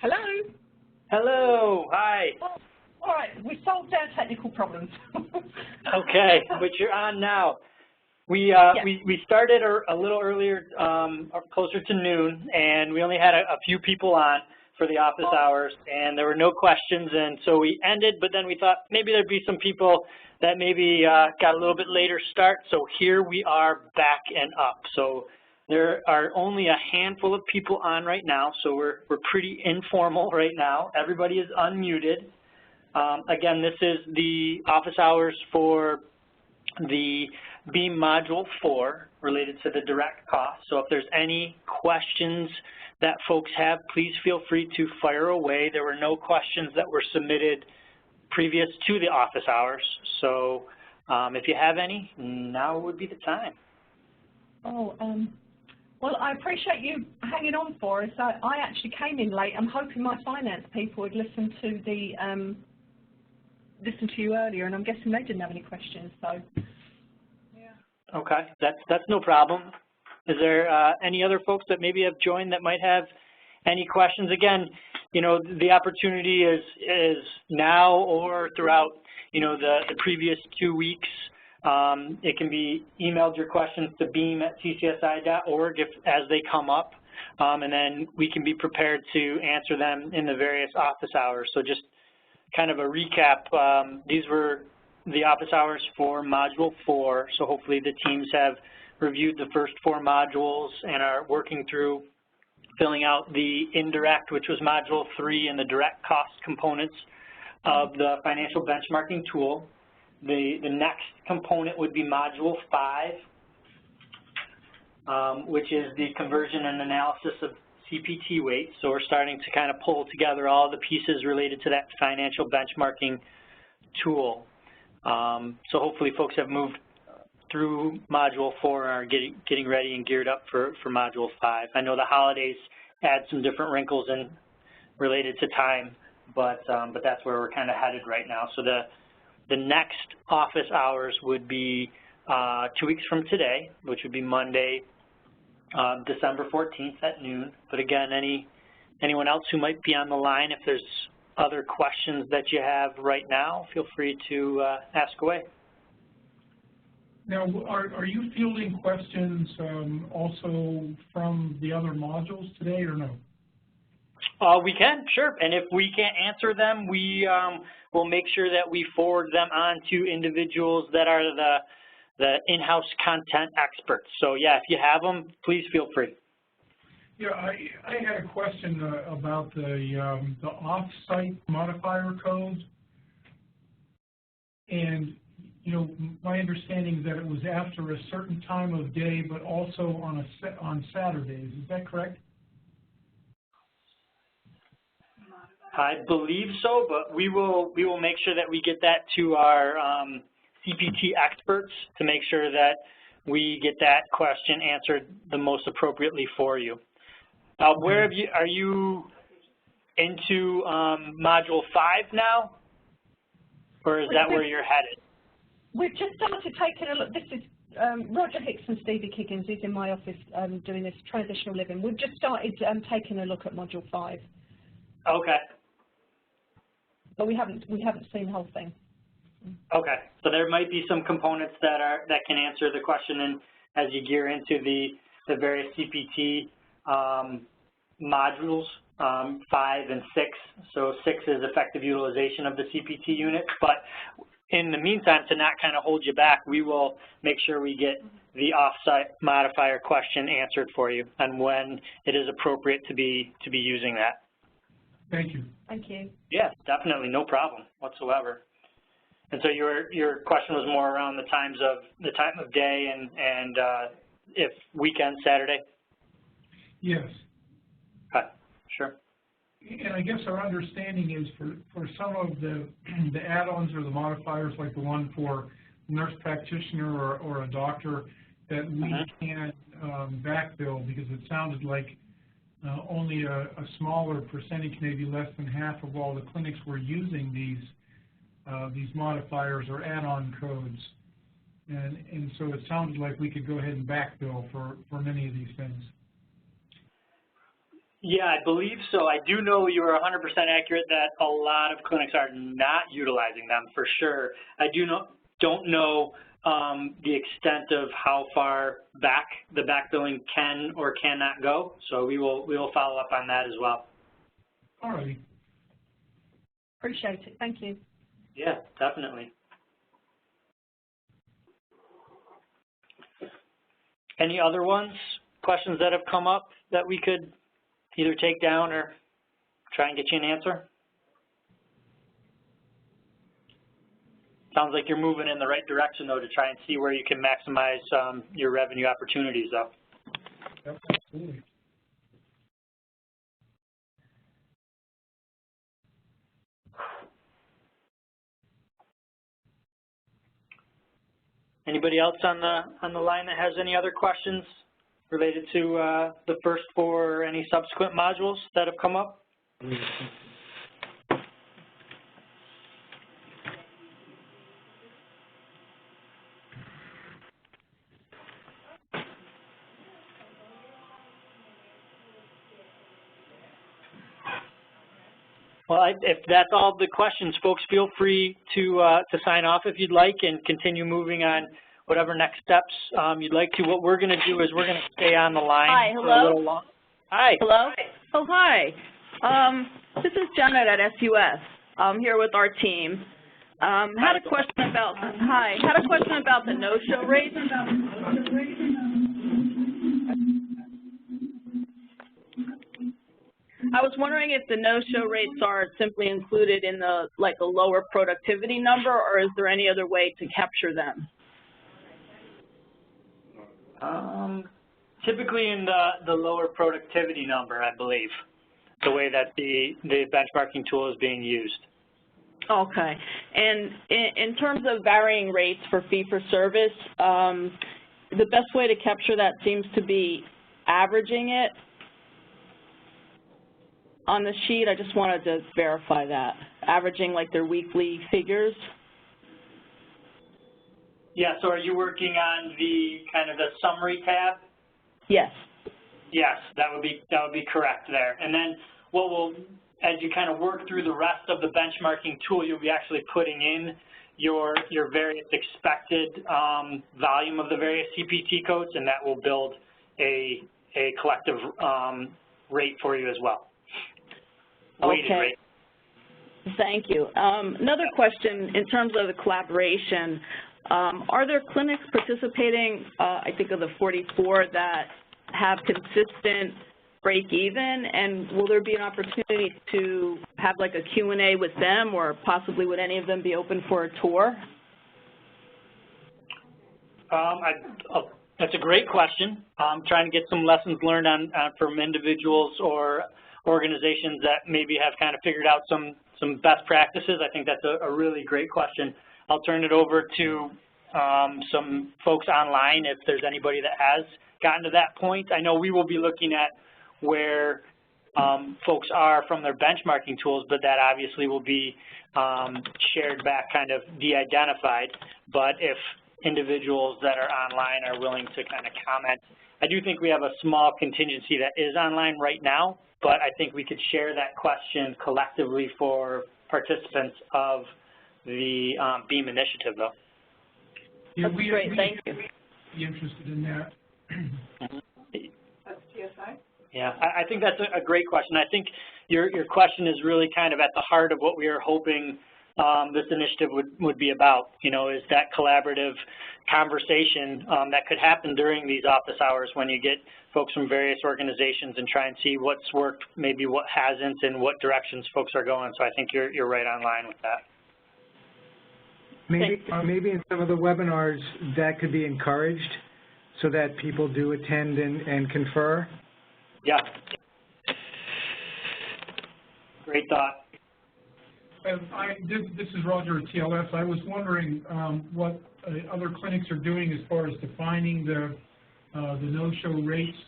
Hello? Hello, hi. Oh, all right, we solved our technical problems. Okay, but you're on now. We Yeah. we started a little earlier, closer to noon, and we only had a few people on for the office hours, and there were no questions, and so we ended, but then we thought maybe there'd be some people that maybe got a little bit later start, so here we are back and up. So there are only a handful of people on right now, so we're pretty informal right now. Everybody is unmuted. Again, this is the office hours for the BEAM Module 4 related to the direct cost. So if there's any questions that folks have, please feel free to fire away. There were no questions that were submitted previous to the office hours. So if you have any, now would be the time. Oh, well, I appreciate you hanging on for us. I actually came in late. I'm hoping my finance people would listen to you earlier, and I'm guessing they didn't have any questions. So, yeah. Okay, that's no problem. Is there any other folks that maybe have joined that might have any questions? Again, you know, the opportunity is now or throughout, you know, the previous 2 weeks. It can be emailed your questions to beam@tcsi.org as they come up, and then we can be prepared to answer them in the various office hours. So just kind of a recap, these were the office hours for Module 4, so hopefully the teams have reviewed the first 4 modules and are working through filling out the indirect, which was Module 3, and the direct cost components of the financial benchmarking tool. The next component would be Module 5, which is the conversion and analysis of CPT weights. So we're starting to kind of pull together all the pieces related to that financial benchmarking tool. So hopefully folks have moved through Module 4 and are getting ready and geared up for Module 5. I know the holidays add some different wrinkles in related to time, but that's where we're kind of headed right now. So the next office hours would be 2 weeks from today, which would be Monday, December 14th at noon. But again, anyone else who might be on the line, if there's other questions that you have right now, feel free to ask away. Now, are you fielding questions also from the other modules today, or no? We can, sure. And if we can't answer them, we will make sure that we forward them on to individuals that are the in-house content experts. So yeah, if you have them, please feel free. Yeah, I had a question about the off-site modifier codes. And, you know, my understanding is that it was after a certain time of day, but also on Saturdays. Is that correct? I believe so, but we will make sure that we get that to our CPT experts to make sure that we get that question answered the most appropriately for you. Where are you into Module 5 now, or is that where you're headed? We've just started taking a look. This is Roger Hicks and Stevie Kiggins is in my office doing this transitional living. We've just started taking a look at Module 5. Okay. But we haven't seen the whole thing. Okay, so there might be some components that can answer the question, and as you gear into the various CPT modules, 5 and 6. So 6 is effective utilization of the CPT unit, but in the meantime, to not kind of hold you back, we will make sure we get the off-site modifier question answered for you and when it is appropriate to be using that. Thank you. Thank you. Yeah, definitely, no problem whatsoever. And so your question was more around the time of day and if weekend, Saturday? Yes. Okay, sure. And I guess our understanding is for some of the add-ons or the modifiers, like the one for nurse practitioner or a doctor, that we can backbill, because it sounded like only a smaller percentage, maybe less than half of all the clinics were using these modifiers or add-on codes. And so it sounded like we could go ahead and backbill for many of these things. Yeah, I believe so. I do know you are 100% accurate that a lot of clinics are not utilizing them for sure. I don't know the extent of how far back the back billing can or cannot go. So we will follow up on that as well. All right. Appreciate it. Thank you. Yeah, definitely. Any other ones, questions that have come up that we could either take down or try and get you an answer? Sounds like you're moving in the right direction, though, to try and see where you can maximize your revenue opportunities, though. Yep, absolutely. Anybody else on the line that has any other questions related to the first 4 or any subsequent modules that have come up? Well, if that's all the questions, folks, feel free to sign off if you'd like and continue moving on whatever next steps you'd like to. What we're going to do is we're going to stay on the line Hi, for hello? a little long. Hi. Hello? Oh, hi. This is Janet at SUS. I'm here with our team. Had a question about the no-show rates. I was wondering if the no-show rates are simply included in the, like, a lower productivity number, or is there any other way to capture them? Typically in the lower productivity number, I believe, the way that the benchmarking tool is being used. Okay. And in terms of varying rates for fee-for-service, the best way to capture that seems to be averaging it on the sheet. I just wanted to verify that. Averaging like their weekly figures. Yeah, so are you working on the kind of the summary tab? Yes. Yes, that would be correct there. And then what will, as you kind of work through the rest of the benchmarking tool, you'll be actually putting in your various expected volume of the various CPT codes, and that will build a collective rate for you as well. Weighted rate. Thank you. Another question in terms of the collaboration. Are there clinics participating, I think of the 44, that have consistent break-even, and will there be an opportunity to have like a Q&A with them, or possibly would any of them be open for a tour? That's a great question. I'm trying to get some lessons learned from individuals or organizations that maybe have kind of figured out some best practices. I think that's a really great question. I'll turn it over to some folks online if there's anybody that has gotten to that point. I know we will be looking at where folks are from their benchmarking tools, but that obviously will be shared back, kind of de-identified. But if individuals that are online are willing to kind of comment, I do think we have a small contingency that is online right now, but I think we could share that question collectively for participants of the BEAM initiative, though. Yeah, That's great, thank you. Be interested in that. That's TSI? Yeah, I think that's a great question. I think your question is really kind of at the heart of what we are hoping this initiative would be about. You know, is that collaborative conversation that could happen during these office hours when you get folks from various organizations and try and see what's worked, maybe what hasn't, and what directions folks are going. So I think you're right on line with that. Maybe in some of the webinars that could be encouraged so that people do attend and confer. Yeah. Great thought. This is Roger at TLS. I was wondering what other clinics are doing as far as defining the no-show rates,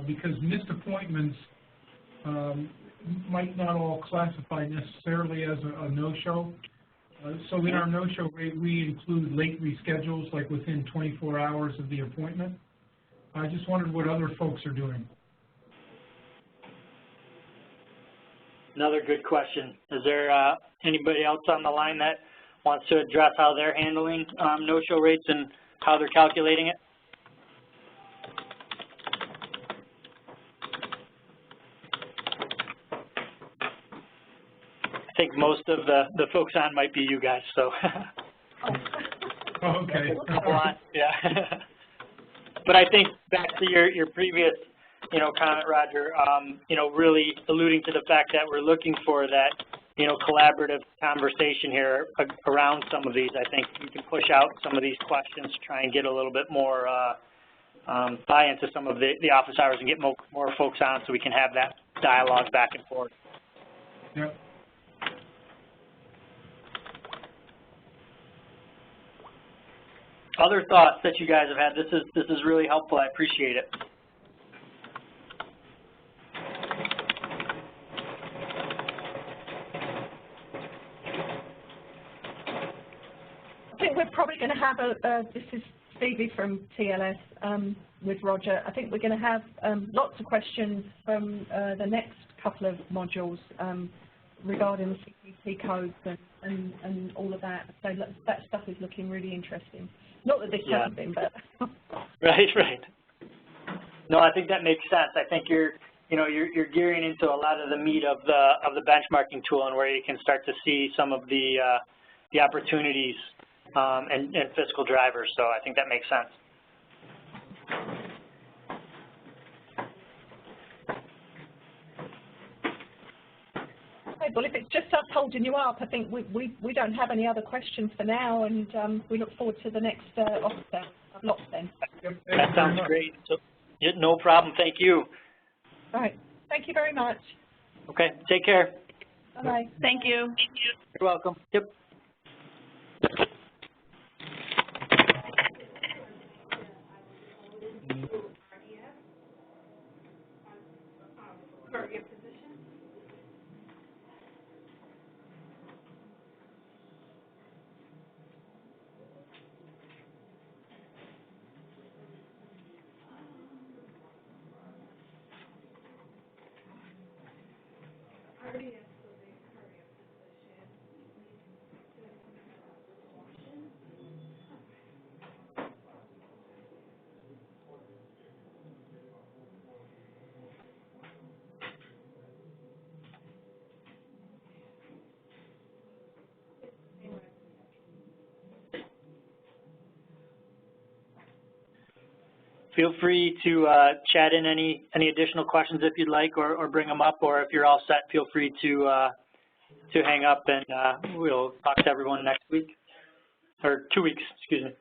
because missed appointments might not all classify necessarily as a no-show. So in our no-show rate, we include late reschedules, like within 24 hours of the appointment. I just wondered what other folks are doing. Another good question. Is there anybody else on the line that wants to address how they're handling no-show rates and how they're calculating it? I think most of the folks on might be you guys, so. Oh, okay. Yeah. But I think back to your previous, comment, Roger, really alluding to the fact that we're looking for that, collaborative conversation here around some of these. I think you can push out some of these questions to try and get a little bit more buy into some of the office hours and get more folks on so we can have that dialogue back and forth. Yep. Other thoughts that you guys have had? This is really helpful. I appreciate it. I think we're probably going to have this is Stevie from TLS with Roger. I think we're going to have lots of questions from the next couple of modules regarding the CPT codes and all of that. So that stuff is looking really interesting. Not that this hasn't been, but right. No, I think that makes sense. I think you're gearing into a lot of the meat of the benchmarking tool and where you can start to see some of the opportunities and fiscal drivers. So I think that makes sense. well, if it's just us holding you up, I think we don't have any other questions for now, and we look forward to the next officer lots then. That sounds great. So, yeah, no problem. Thank you. All right. Thank you very much. Okay. Take care. Bye-bye. Thank you. You're welcome. Yep. Feel free to chat in any additional questions if you'd like, or bring them up, or if you're all set, feel free to hang up, and we'll talk to everyone next week, or 2 weeks, excuse me.